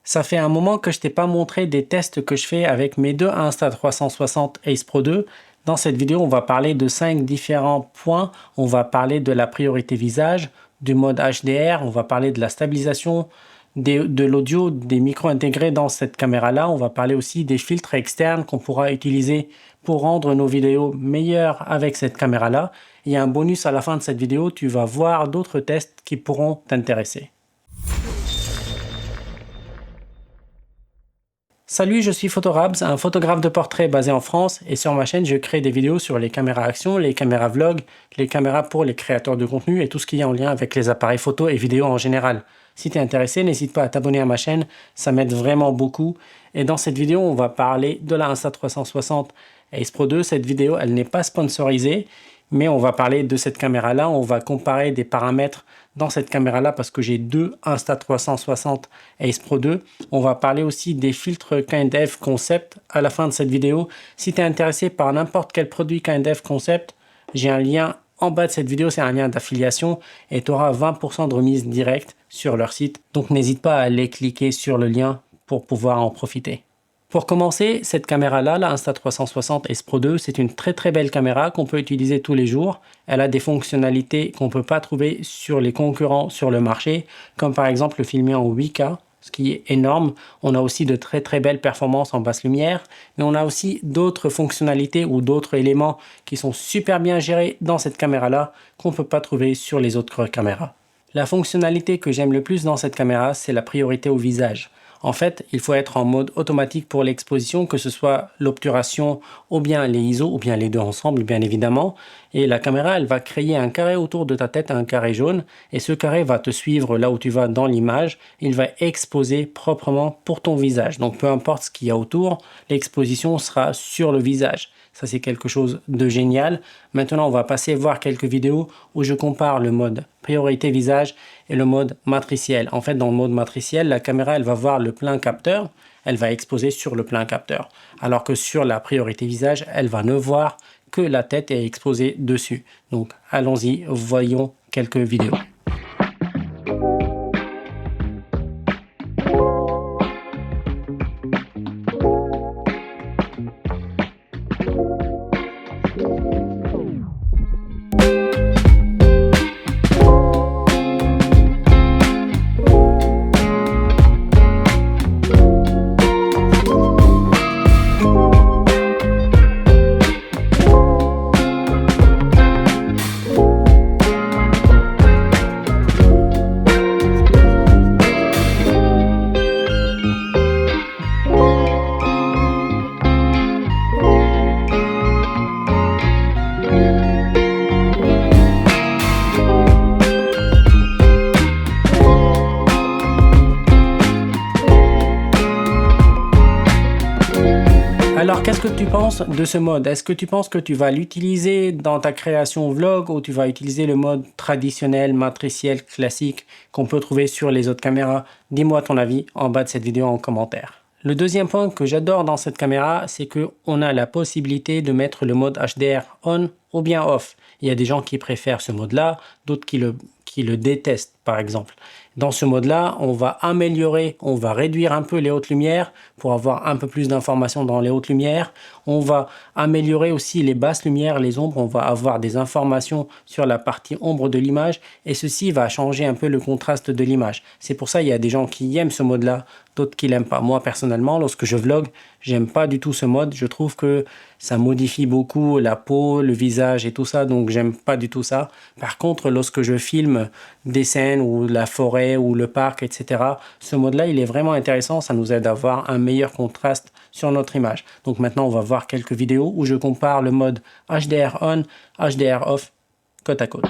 Ça fait un moment que je t'ai pas montré des tests que je fais avec mes deux Insta360 Ace Pro 2. Dans cette vidéo, on va parler de 5 différents points. On va parler de la priorité visage, du mode HDR, on va parler de la stabilisation, de l'audio, des micros intégrés dans cette caméra-là. On va parler aussi des filtres externes qu'on pourra utiliser pour rendre nos vidéos meilleures avec cette caméra-là. Il y a un bonus à la fin de cette vidéo, tu vas voir d'autres tests qui pourront t'intéresser. Salut, je suis Photorabs, un photographe de portrait basé en France, et sur ma chaîne je crée des vidéos sur les caméras action, les caméras vlog, les caméras pour les créateurs de contenu et tout ce qui est en lien avec les appareils photo et vidéo en général. Si tu es intéressé, n'hésite pas à t'abonner à ma chaîne, ça m'aide vraiment beaucoup. Et dans cette vidéo, on va parler de la Insta360 Ace Pro 2. Cette vidéo, elle n'est pas sponsorisée, mais on va parler de cette caméra-là. On va comparer des paramètres dans cette caméra-là parce que j'ai deux Insta360 Ace Pro 2. On va parler aussi des filtres KindF Concept à la fin de cette vidéo. Si tu es intéressé par n'importe quel produit KindF Concept, j'ai un lien en bas de cette vidéo, c'est un lien d'affiliation et tu auras 20% de remise directe sur leur site. Donc n'hésite pas à aller cliquer sur le lien pour pouvoir en profiter. Pour commencer, cette caméra-là, la Insta360 Ace Pro 2, c'est une très belle caméra qu'on peut utiliser tous les jours. Elle a des fonctionnalités qu'on ne peut pas trouver sur les concurrents sur le marché, comme par exemple le filmer en 8K, ce qui est énorme. On a aussi de très belles performances en basse lumière, mais on a aussi d'autres fonctionnalités ou d'autres éléments qui sont super bien gérés dans cette caméra-là qu'on ne peut pas trouver sur les autres caméras. La fonctionnalité que j'aime le plus dans cette caméra, c'est la priorité au visage. En fait, il faut être en mode automatique pour l'exposition, que ce soit l'obturation ou bien les ISO ou bien les deux ensemble, bien évidemment. Et la caméra, elle va créer un carré autour de ta tête, un carré jaune. Et ce carré va te suivre là où tu vas dans l'image. Il va exposer proprement pour ton visage. Donc, peu importe ce qu'il y a autour, l'exposition sera sur le visage. Ça, c'est quelque chose de génial. Maintenant, on va passer voir quelques vidéos où je compare le mode priorité visage et le mode matriciel. En fait, dans le mode matriciel, la caméra, elle va voir le plein capteur. Elle va exposer sur le plein capteur. Alors que sur la priorité visage, elle va ne voir que la tête est exposée dessus. Donc, allons-y, voyons quelques vidéos. Alors, qu'est-ce que tu penses de ce mode? Est-ce que tu penses que tu vas l'utiliser dans ta création vlog ou tu vas utiliser le mode traditionnel, matriciel, classique qu'on peut trouver sur les autres caméras? Dis-moi ton avis en bas de cette vidéo en commentaire. Le deuxième point que j'adore dans cette caméra, c'est qu'on a la possibilité de mettre le mode HDR on ou bien off. Il y a des gens qui préfèrent ce mode-là, d'autres qui le détestent par exemple. Dans ce mode-là, on va améliorer, on va réduire un peu les hautes lumières pour avoir un peu plus d'informations dans les hautes lumières. On va améliorer aussi les basses lumières, les ombres. On va avoir des informations sur la partie ombre de l'image et ceci va changer un peu le contraste de l'image. C'est pour ça qu'il y a des gens qui aiment ce mode-là, d'autres qui l'aiment pas. Moi, personnellement, lorsque je vlog, j'aime pas du tout ce mode. Je trouve que ça modifie beaucoup la peau, le visage et tout ça, donc j'aime pas du tout ça. Par contre, lorsque je filme des scènes ou la forêt ou le parc, etc., ce mode-là, il est vraiment intéressant. Ça nous aide à avoir un meilleur contraste sur notre image. Donc maintenant, on va voir quelques vidéos où je compare le mode HDR on, HDR off, côte à côte.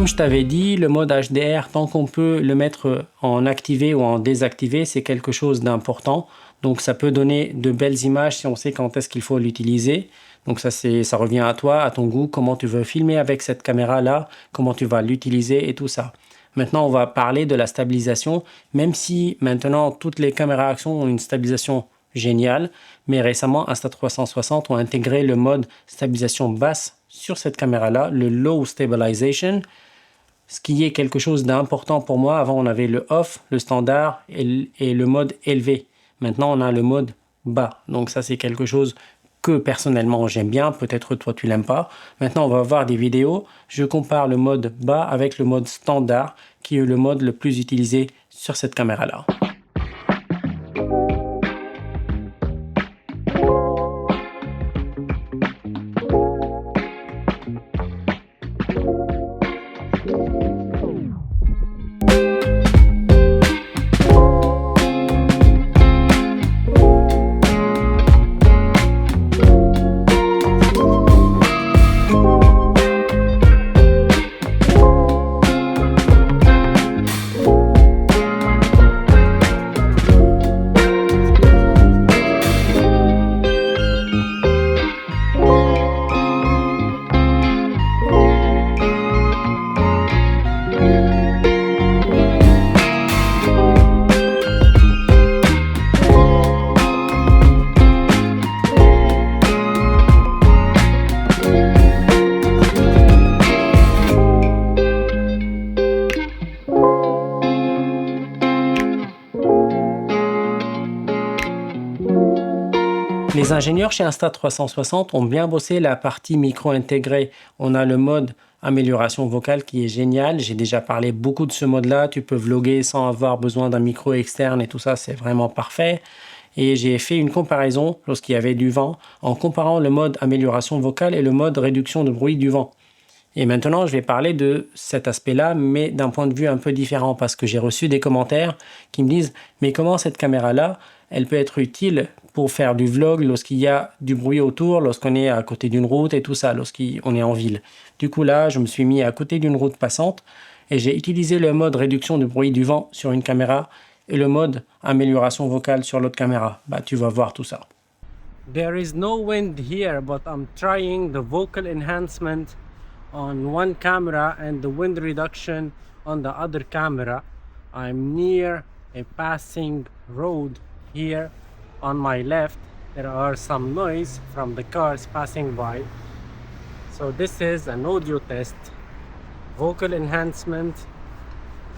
Comme je t'avais dit, le mode HDR, tant qu'on peut le mettre en activé ou en désactivé, c'est quelque chose d'important. Donc ça peut donner de belles images si on sait quand est-ce qu'il faut l'utiliser. Donc ça revient à toi, à ton goût, comment tu veux filmer avec cette caméra-là, comment tu vas l'utiliser et tout ça. Maintenant, on va parler de la stabilisation, même si maintenant toutes les caméras action ont une stabilisation géniale, mais récemment Insta360 ont intégré le mode stabilisation basse sur cette caméra-là, le Low Stabilization, ce qui est quelque chose d'important pour moi. Avant, on avait le off, le standard et le mode élevé. Maintenant, on a le mode bas. Donc ça, c'est quelque chose que personnellement j'aime bien. Peut-être toi, tu l'aimes pas. Maintenant, on va voir des vidéos. Je compare le mode bas avec le mode standard, qui est le mode le plus utilisé sur cette caméra-là. Les ingénieurs chez Insta360 ont bien bossé la partie micro intégrée. On a le mode amélioration vocale qui est génial. J'ai déjà parlé beaucoup de ce mode-là. Tu peux vlogger sans avoir besoin d'un micro externe et tout ça, c'est vraiment parfait. Et j'ai fait une comparaison lorsqu'il y avait du vent en comparant le mode amélioration vocale et le mode réduction de bruit du vent. Et maintenant, je vais parler de cet aspect-là, mais d'un point de vue un peu différent, parce que j'ai reçu des commentaires qui me disent « Mais comment cette caméra-là, elle peut être utile pour faire du vlog lorsqu'il y a du bruit autour, lorsqu'on est à côté d'une route et tout ça, lorsqu'on est en ville ?» Du coup là, je me suis mis à côté d'une route passante et j'ai utilisé le mode réduction de bruit du vent sur une caméra et le mode amélioration vocale sur l'autre caméra. Bah, tu vas voir tout ça. There is no wind here, but I'm trying the vocal enhancement on one camera and the wind reduction on the other camera. I'm near a passing road here. On my left, there are some noise from the cars passing by. So this is an audio test. Vocal enhancement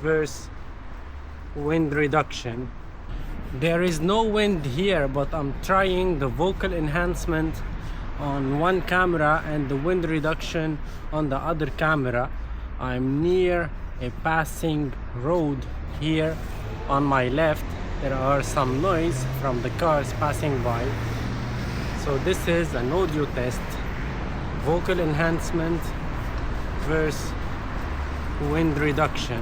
versus wind reduction. There is no wind here, but I'm trying the vocal enhancement on one camera and the wind reduction on the other camera. I'm near a passing road here. On my left, there are some noise from the cars passing by. So this is an audio test. Vocal enhancement versus wind reduction.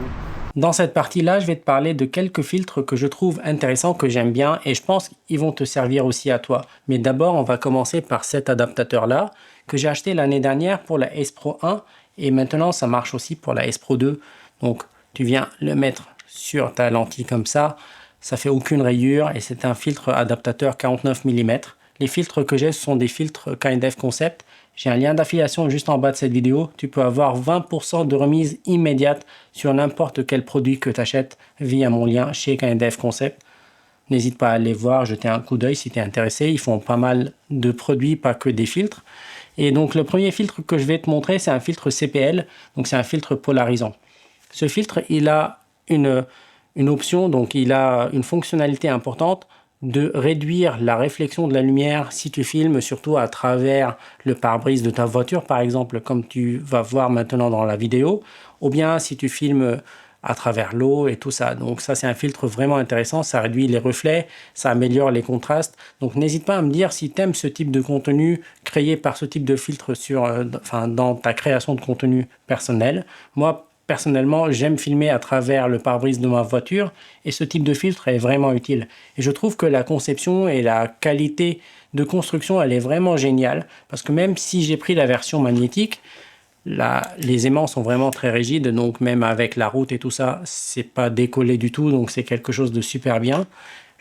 Dans cette partie-là, je vais te parler de quelques filtres que je trouve intéressants, que j'aime bien, et je pense qu'ils vont te servir aussi à toi. Mais d'abord, on va commencer par cet adaptateur-là, que j'ai acheté l'année dernière pour la Ace Pro 1, et maintenant ça marche aussi pour la Ace Pro 2. Donc tu viens le mettre sur ta lentille comme ça fait aucune rayure, et c'est un filtre adaptateur 49 mm. Les filtres que j'ai, ce sont des filtres KNDF Concept. J'ai un lien d'affiliation juste en bas de cette vidéo. Tu peux avoir 20% de remise immédiate sur n'importe quel produit que tu achètes via mon lien chez KNDF Concept. N'hésite pas à aller voir, jeter un coup d'œil si tu es intéressé. Ils font pas mal de produits, pas que des filtres. Et donc le premier filtre que je vais te montrer, c'est un filtre CPL. Donc c'est un filtre polarisant. Ce filtre, il a une option, donc il a une fonctionnalité importante de réduire la réflexion de la lumière si tu filmes, surtout à travers le pare-brise de ta voiture, par exemple, comme tu vas voir maintenant dans la vidéo, ou bien si tu filmes à travers l'eau et tout ça. Donc ça, c'est un filtre vraiment intéressant, ça réduit les reflets, ça améliore les contrastes. Donc n'hésite pas à me dire si tu aimes ce type de contenu créé par ce type de filtre dans ta création de contenu personnel. Moi, personnellement, j'aime filmer à travers le pare-brise de ma voiture et ce type de filtre est vraiment utile. Et je trouve que la conception et la qualité de construction, elle est vraiment géniale parce que même si j'ai pris la version magnétique, Les aimants sont vraiment très rigides, donc même avec la route et tout ça, c'est pas décollé du tout, donc c'est quelque chose de super bien.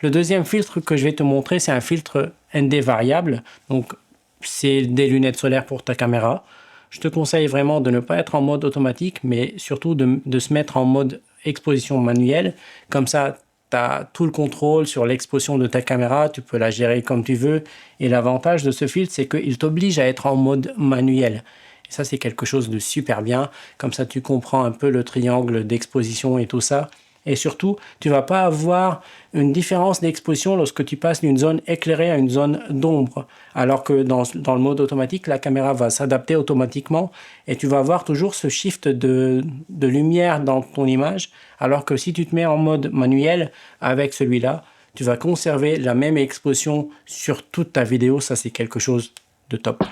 Le deuxième filtre que je vais te montrer, c'est un filtre ND variable, donc c'est des lunettes solaires pour ta caméra. Je te conseille vraiment de ne pas être en mode automatique, mais surtout de se mettre en mode exposition manuelle. Comme ça, tu as tout le contrôle sur l'exposition de ta caméra, tu peux la gérer comme tu veux. Et l'avantage de ce filtre, c'est qu'il t'oblige à être en mode manuel. Et ça, c'est quelque chose de super bien. Comme ça, tu comprends un peu le triangle d'exposition et tout ça. Et surtout, tu ne vas pas avoir une différence d'exposition lorsque tu passes d'une zone éclairée à une zone d'ombre. Alors que dans le mode automatique, la caméra va s'adapter automatiquement et tu vas avoir toujours ce shift de lumière dans ton image. Alors que si tu te mets en mode manuel avec celui-là, tu vas conserver la même exposition sur toute ta vidéo. Ça, c'est quelque chose de top.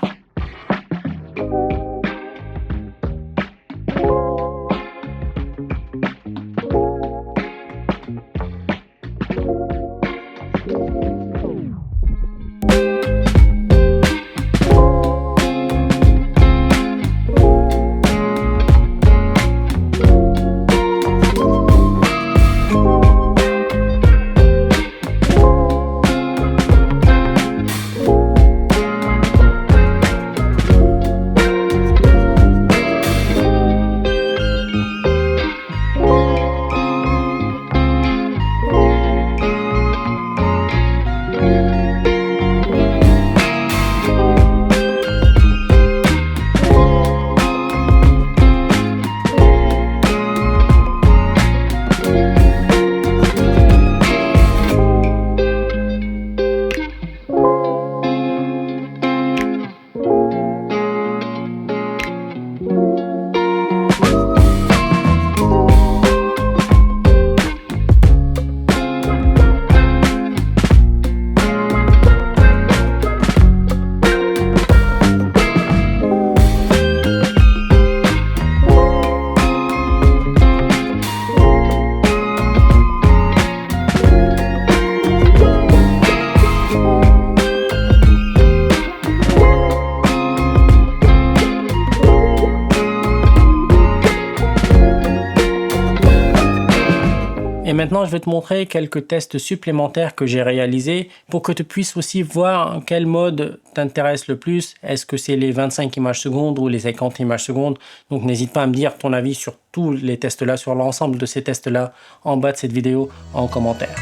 Et maintenant, je vais te montrer quelques tests supplémentaires que j'ai réalisés pour que tu puisses aussi voir quel mode t'intéresse le plus. Est-ce que c'est les 25 images secondes ou les 50 images secondes? Donc n'hésite pas à me dire ton avis sur tous les tests-là, sur l'ensemble de ces tests-là en bas de cette vidéo en commentaire.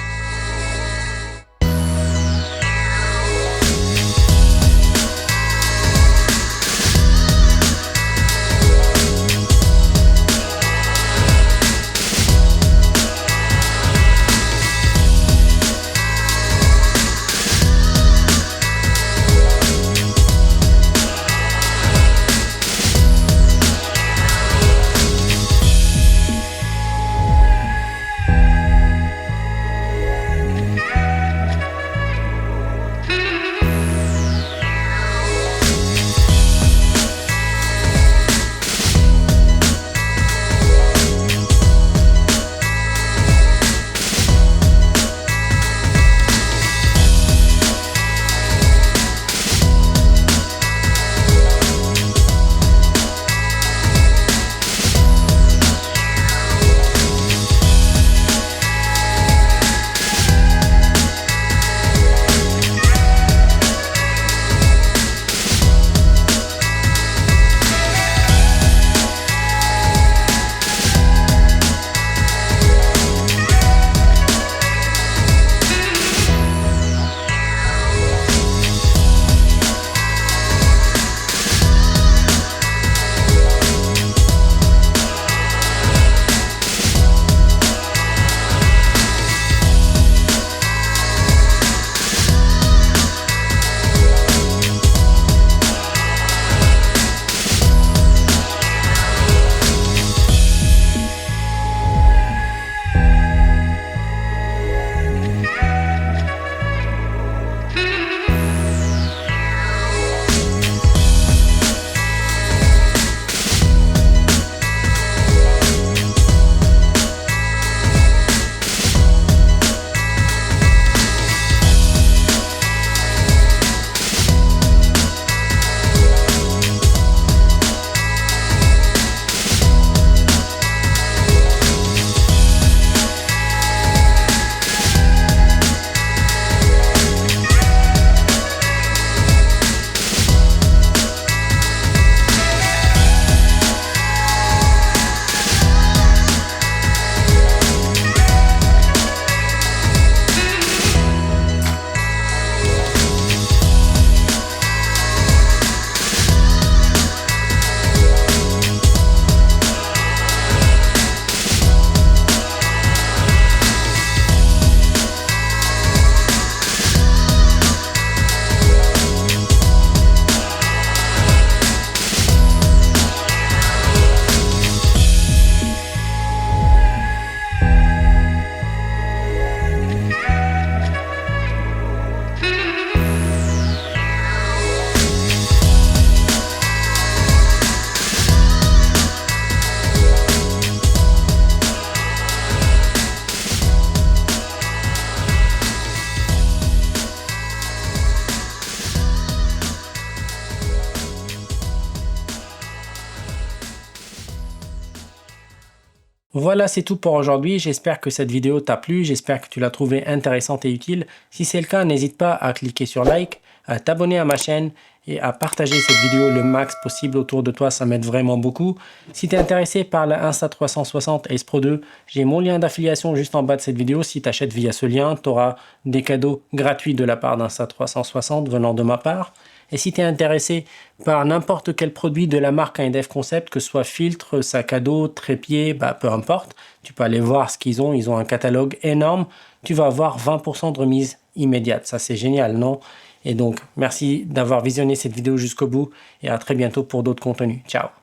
Voilà, c'est tout pour aujourd'hui. J'espère que cette vidéo t'a plu. J'espère que tu l'as trouvée intéressante et utile. Si c'est le cas, n'hésite pas à cliquer sur like, à t'abonner à ma chaîne et à partager cette vidéo le max possible autour de toi. Ça m'aide vraiment beaucoup. Si tu es intéressé par la Insta360 Ace Pro 2, j'ai mon lien d'affiliation juste en bas de cette vidéo. Si tu achètes via ce lien, tu auras des cadeaux gratuits de la part d'Insta360 venant de ma part. Et si tu es intéressé par n'importe quel produit de la marque Indev Concept, que ce soit filtre, sac à dos, trépied, peu importe, tu peux aller voir ce qu'ils ont. Ils ont un catalogue énorme. Tu vas avoir 20% de remise immédiate. Ça, c'est génial, non? Et donc, merci d'avoir visionné cette vidéo jusqu'au bout et à très bientôt pour d'autres contenus. Ciao!